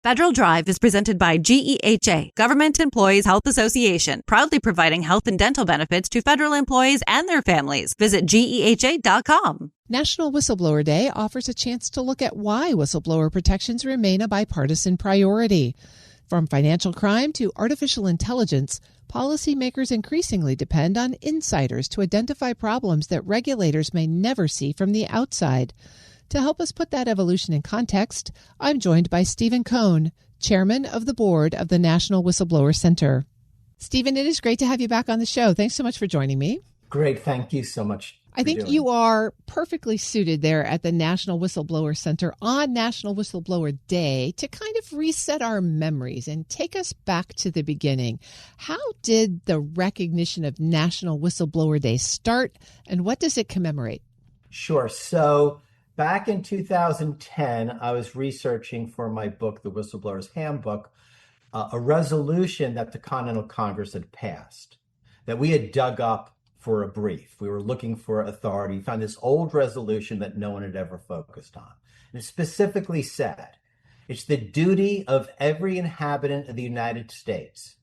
Federal Drive is presented by GEHA, Government Employees Health Association, proudly providing health and dental benefits to federal employees and their families. Visit GEHA.com. National Whistleblower Day offers a chance to look at why whistleblower protections remain a bipartisan priority. From financial crime to artificial intelligence, policymakers increasingly depend on insiders to identify problems that regulators may never see from the outside. To help us put that evolution in context, I'm joined by Stephen Kohn, chairman of the board of the National Whistleblower Center. Stephen, it is great to have you back on the show. Thanks so much for joining me. Great. Thank you so much. I think you are perfectly suited there at the National Whistleblower Center on National Whistleblower Day to kind of reset our memories and take us back to the beginning. How did the recognition of National Whistleblower Day start, and what does it commemorate? Sure. So back in 2010, I was researching for my book, The Whistleblower's Handbook, a resolution that the Continental Congress had passed, that we had dug up for a brief. We were looking for authority, found this old resolution that no one had ever focused on. And it specifically said, it's the duty of every inhabitant of the United States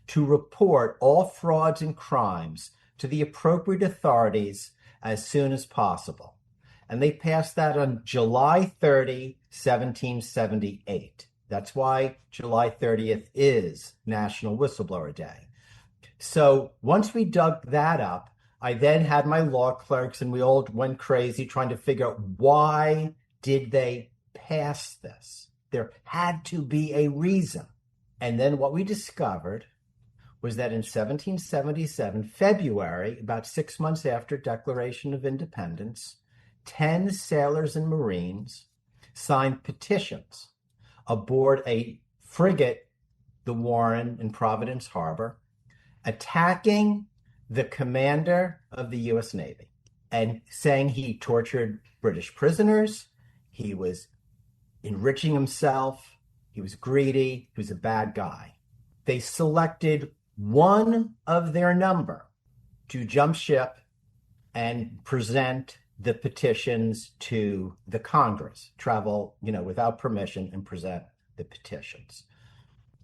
to report all frauds and crimes to the appropriate authorities as soon as possible. And they passed that on July 30, 1778. That's why July 30th is National Whistleblower Day. So once we dug that up, I then had my law clerks and we all went crazy trying to figure out why did they pass this? There had to be a reason. And then what we discovered was that in 1777, February, about 6 months after Declaration of Independence, 10 sailors and Marines signed petitions aboard a frigate, the Warren in Providence Harbor, attacking the commander of the U.S. Navy and saying he tortured British prisoners, he was enriching himself, he was greedy, he was a bad guy. They selected one of their number to jump ship and present the petitions to the Congress, travel, without permission and present the petitions.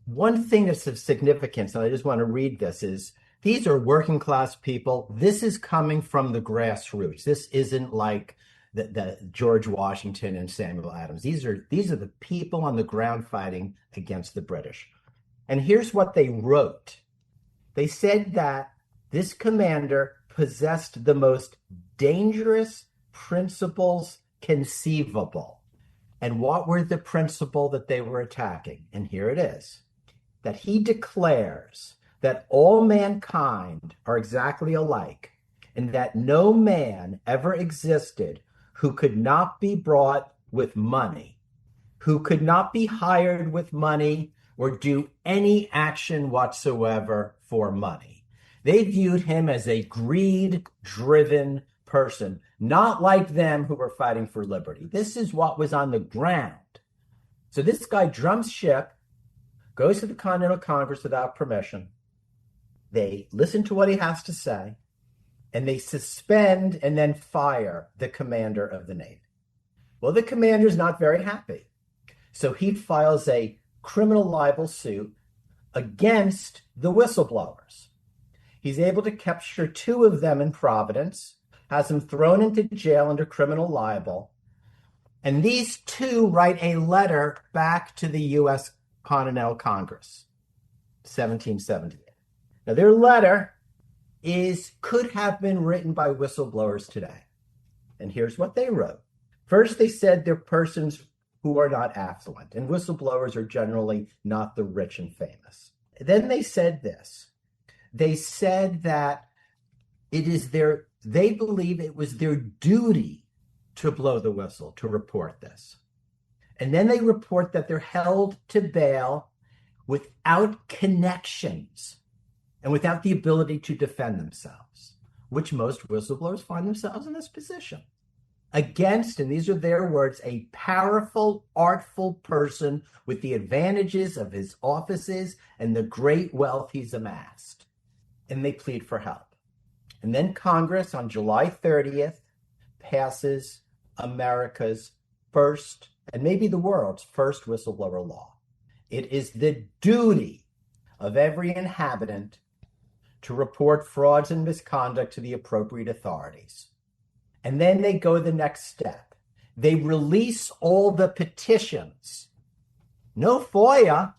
One thing that's of significance, and I just want to read this, is these are working class people. This is coming from the grassroots. This isn't like the George Washington and Samuel Adams. These are the people on the ground fighting against the British. And here's what they wrote. They said that this commander possessed the most dangerous principles conceivable. And what were the principle that they were attacking? And here it is, that he declares that all mankind are exactly alike, and that no man ever existed who could not be brought with money, who could not be hired with money or do any action whatsoever for money. They viewed him as a greed-driven person, not like them who were fighting for liberty. This is what was on the ground. So this guy jumps ship, goes to the Continental Congress without permission. They listen to what he has to say, and they suspend and then fire the commander of the Navy. Well, the commander's not very happy. So he files a criminal libel suit against the whistleblowers. He's able to capture 2 of them in Providence, has them thrown into jail under criminal libel, and these 2 write a letter back to the U.S. Continental Congress, 1778. Now, their letter could have been written by whistleblowers today. And here's what they wrote. First, they said they're persons who are not affluent, and whistleblowers are generally not the rich and famous. Then they said this. They said that they believe it was their duty to blow the whistle, to report this. And then they report that they're held to bail without connections and without the ability to defend themselves, which most whistleblowers find themselves in this position. Against, and these are their words, a powerful, artful person with the advantages of his offices and the great wealth he's amassed. And they plead for help. And then Congress on July 30th passes America's first, and maybe the world's first whistleblower law. It is the duty of every inhabitant to report frauds and misconduct to the appropriate authorities. And then they go the next step. They release all the petitions. No FOIA.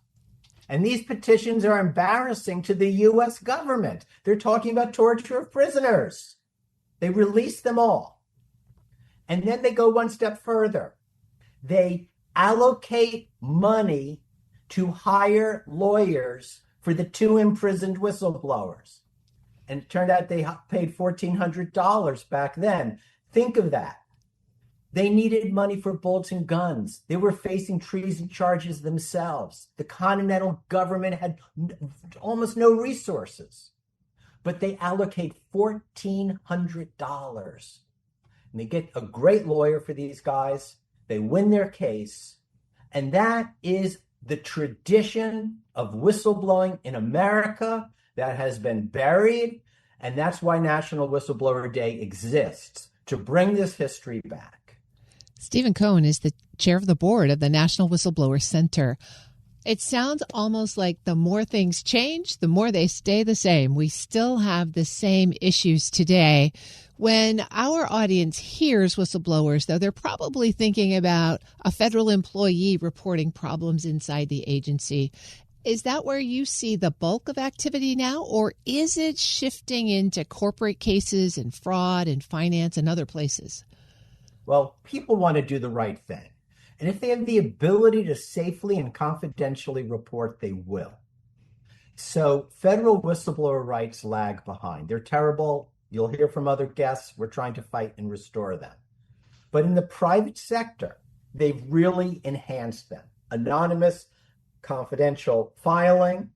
And these petitions are embarrassing to the U.S. government. They're talking about torture of prisoners. They release them all. And then they go one step further. They allocate money to hire lawyers for the 2 imprisoned whistleblowers. And it turned out they paid $1,400 back then. Think of that. They needed money for bullets and guns. They were facing treason charges themselves. The Continental government had almost no resources, but they allocate $1,400. And they get a great lawyer for these guys. They win their case. And that is the tradition of whistleblowing in America that has been buried. And that's why National Whistleblower Day exists, to bring this history back. Stephen Kohn is the chair of the board of the National Whistleblower Center. It sounds almost like the more things change, the more they stay the same. We still have the same issues today. When our audience hears whistleblowers, though, they're probably thinking about a federal employee reporting problems inside the agency. Is that where you see the bulk of activity now, or is it shifting into corporate cases and fraud and finance and other places? Well, people want to do the right thing. And if they have the ability to safely and confidentially report, they will. So federal whistleblower rights lag behind. They're terrible. You'll hear from other guests. We're trying to fight and restore them. But in the private sector, they've really enhanced them. Anonymous, confidential filing,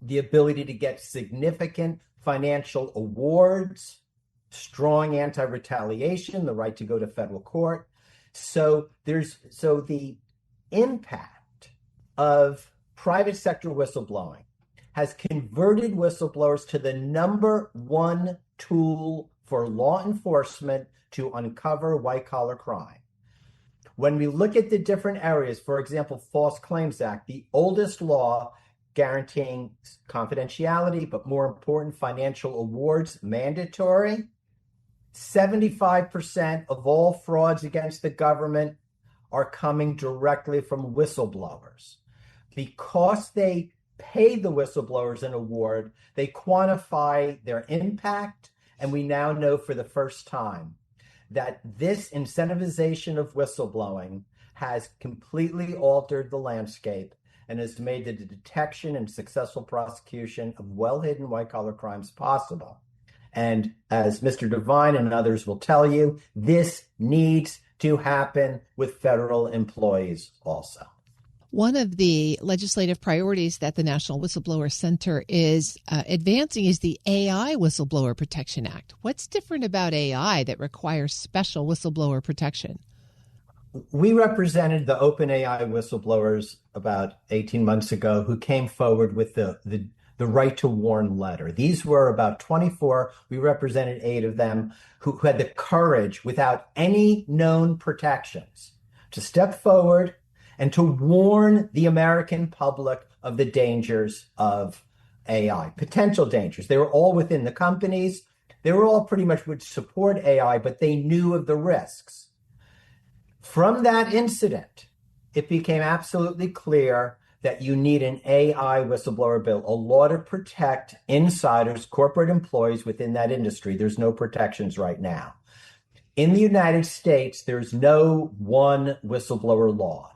the ability to get significant financial awards, strong anti-retaliation, the right to go to federal court. So the impact of private sector whistleblowing has converted whistleblowers to the number one tool for law enforcement to uncover white-collar crime. When we look at the different areas, for example, False Claims Act, the oldest law guaranteeing confidentiality, but more important, financial awards mandatory. 75% of all frauds against the government are coming directly from whistleblowers. Because they pay the whistleblowers an award, they quantify their impact, and we now know for the first time that this incentivization of whistleblowing has completely altered the landscape and has made the detection and successful prosecution of well-hidden white-collar crimes possible. And as Mr. Devine and others will tell you, this needs to happen with federal employees also. One of the legislative priorities that the National Whistleblower Center is advancing is the AI Whistleblower Protection Act. What's different about AI that requires special whistleblower protection? We represented the OpenAI whistleblowers about 18 months ago who came forward with the right to warn letter. These were about 24. We represented 8 of them who had the courage, without any known protections, to step forward and to warn the American public of the dangers of AI, potential dangers. They were all within the companies. They were all pretty much would support AI, but they knew of the risks. From that incident, it became absolutely clear that you need an AI whistleblower bill, a law to protect insiders, corporate employees within that industry. There's no protections right now. In the United States, there's no one whistleblower law.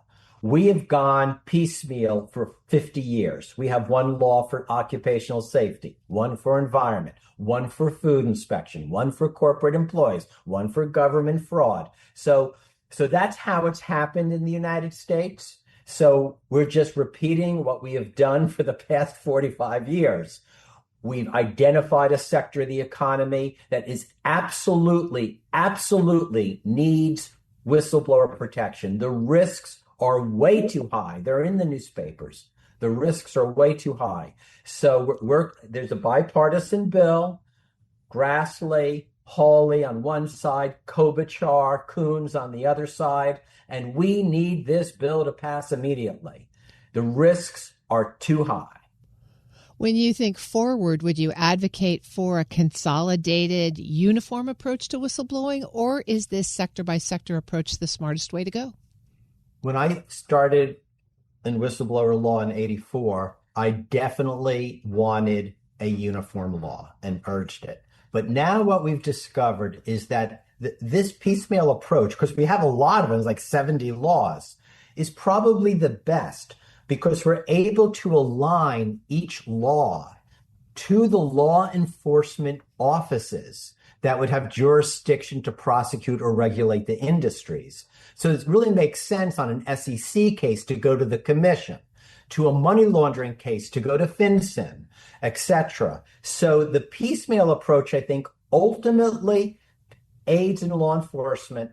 We have gone piecemeal for 50 years. We have one law for occupational safety, one for environment, one for food inspection, one for corporate employees, one for government fraud. So that's how it's happened in the United States. So we're just repeating what we have done for the past 45 years. We've identified a sector of the economy that is absolutely needs whistleblower protection. The risks are way too high. They're in the newspapers. The risks are way too high. So there's a bipartisan bill, Grassley, Hawley on one side, Klobuchar, Coons on the other side, and we need this bill to pass immediately The risks are too high. When you think forward, would you advocate for a consolidated, uniform approach to whistleblowing, or is this sector-by-sector approach the smartest way to go? When I started in whistleblower law in '84, I definitely wanted a uniform law and urged it. But now what we've discovered is that this piecemeal approach, because we have a lot of them, like 70 laws, is probably the best, because we're able to align each law to the law enforcement offices that would have jurisdiction to prosecute or regulate the industries. So it really makes sense on an SEC case to go to the commission, to a money laundering case to go to FinCEN, etc. So the piecemeal approach, I think, ultimately aids in law enforcement.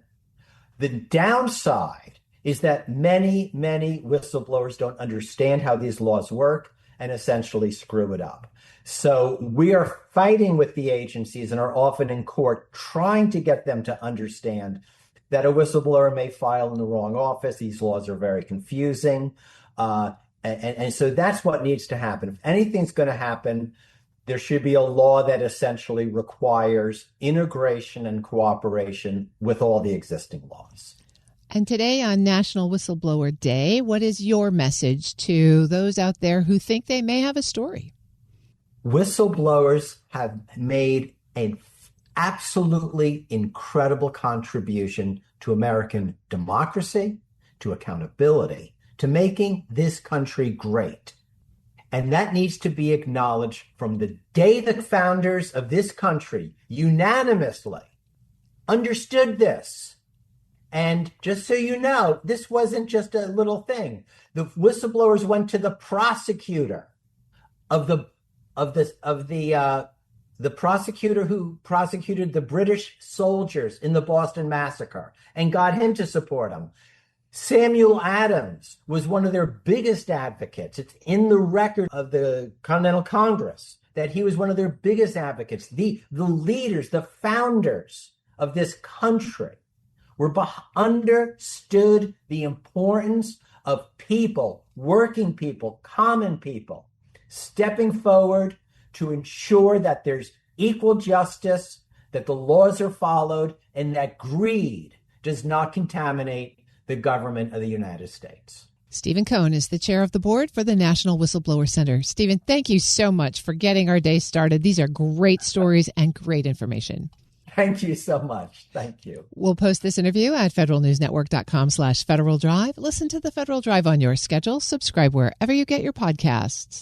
The downside is that many whistleblowers don't understand how these laws work and essentially screw it up. So we are fighting with the agencies and are often in court trying to get them to understand that a whistleblower may file in the wrong office. These laws are very confusing. And so that's what needs to happen. If anything's going to happen, there should be a law that essentially requires integration and cooperation with all the existing laws. And today on National Whistleblower Day, what is your message to those out there who think they may have a story? Whistleblowers have made an absolutely incredible contribution to American democracy, to accountability, to making this country great. And that needs to be acknowledged from the day the founders of this country unanimously understood this. And just so you know, this wasn't just a little thing. The whistleblowers went to the prosecutor of the prosecutor who prosecuted the British soldiers in the Boston Massacre and got him to support them. Samuel Adams was one of their biggest advocates. It's in the record of the Continental Congress that he was one of their biggest advocates. The leaders, the founders of this country understood the importance of people, working people, common people, stepping forward to ensure that there's equal justice, that the laws are followed, and that greed does not contaminate the government of the United States. Stephen Kohn is the chair of the board for the National Whistleblower Center. Stephen, thank you so much for getting our day started. These are great stories and great information. Thank you so much. Thank you. We'll post this interview at federalnewsnetwork.com/Federal Drive. Listen to the Federal Drive on your schedule. Subscribe wherever you get your podcasts.